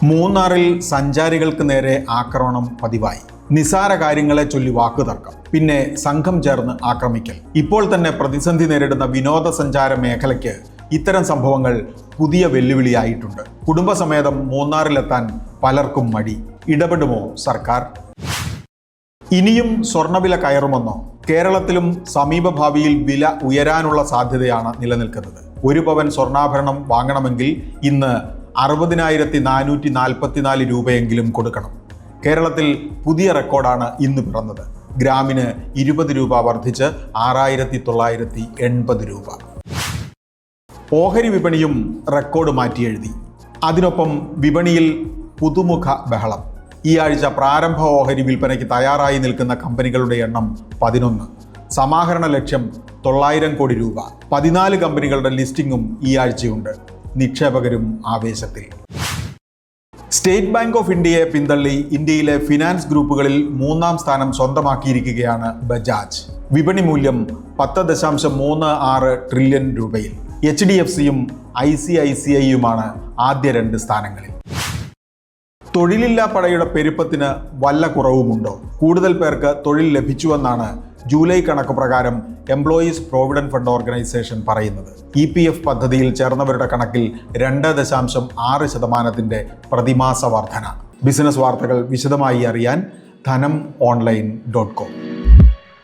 മൂന്നാറിൽ സഞ്ചാരികൾക്ക് നേരെ ആക്രമണം പതിവായി. നിസാര കാര്യങ്ങളെ ചൊല്ലി വാക്കുതർക്കം, പിന്നെ സംഘം ചേർന്ന് ആക്രമിക്കൽ. ഇപ്പോൾ തന്നെ പ്രതിസന്ധി നേരിടുന്ന വിനോദസഞ്ചാര മേഖലയ്ക്ക് ഇത്തരം സംഭവങ്ങൾ പുതിയ വെല്ലുവിളിയായിട്ടുണ്ട്. കുടുംബസമേതം മൂന്നാറിലെത്താൻ പലർക്കും മടി. ഇടപെടുമോ സർക്കാർ? ഇനിയും സ്വർണ്ണവില കയറുമെന്നോ? കേരളത്തിലും സമീപഭാവിയിൽ വില ഉയരാനുള്ള സാധ്യതയാണ് നിലനിൽക്കുന്നത്. 1 പവൻ സ്വർണ്ണാഭരണം വാങ്ങണമെങ്കിൽ ഇന്ന് 60,444 രൂപയെങ്കിലും കൊടുക്കണം. കേരളത്തിൽ പുതിയ റെക്കോർഡാണ് ഇന്ന് പിറന്നത്. ഗ്രാമിന് 20 രൂപ വർദ്ധിച്ച് 6,980 രൂപ. ഓഹരി വിപണിയും റെക്കോർഡ് മാറ്റിയെഴുതി. അതിനൊപ്പം വിപണിയിൽ പുതുമുഖ ബഹളം. ഈ ആഴ്ച പ്രാരംഭ ഓഹരി വിൽപ്പനയ്ക്ക് തയ്യാറായി നിൽക്കുന്ന കമ്പനികളുടെ എണ്ണം 11. സമാഹരണ ലക്ഷ്യം 900 കോടി രൂപ. 14 കമ്പനികളുടെ ലിസ്റ്റിംഗും ഈ ആഴ്ചയുണ്ട്. നിക്ഷേപകരും ആവേശത്തിൽ. സ്റ്റേറ്റ് ബാങ്ക് ഓഫ് ഇന്ത്യയെ പിന്തള്ളി ഇന്ത്യയിലെ ഫിനാൻസ് ഗ്രൂപ്പുകളിൽ 3-ാം സ്ഥാനം സ്വന്തമാക്കിയിരിക്കുകയാണ് ബജാജ്. വിപണി മൂല്യം 10.36 ട്രില്യൺ രൂപയിൽ. HDFCയും ICICIയുമാണ് ആദ്യ 2 സ്ഥാനങ്ങളിൽ. തൊഴിലില്ലാ പടയുടെ പെരുപ്പത്തിന് വല്ല കുറവുമുണ്ടോ? കൂടുതൽ പേർക്ക് തൊഴിൽ ലഭിച്ചുവെന്നാണ് ജൂലൈ കണക്ക് പ്രകാരം എംപ്ലോയീസ് പ്രോവിഡന്റ് ഫണ്ട് ഓർഗനൈസേഷൻ പറയുന്നത്. EPF പദ്ധതിയിൽ ചേർന്നവരുടെ കണക്കിൽ 2.6% പ്രതിമാസ വർധന. ബിസിനസ് വാർത്തകൾ വിശദമായി അറിയാൻ ധനം online.com.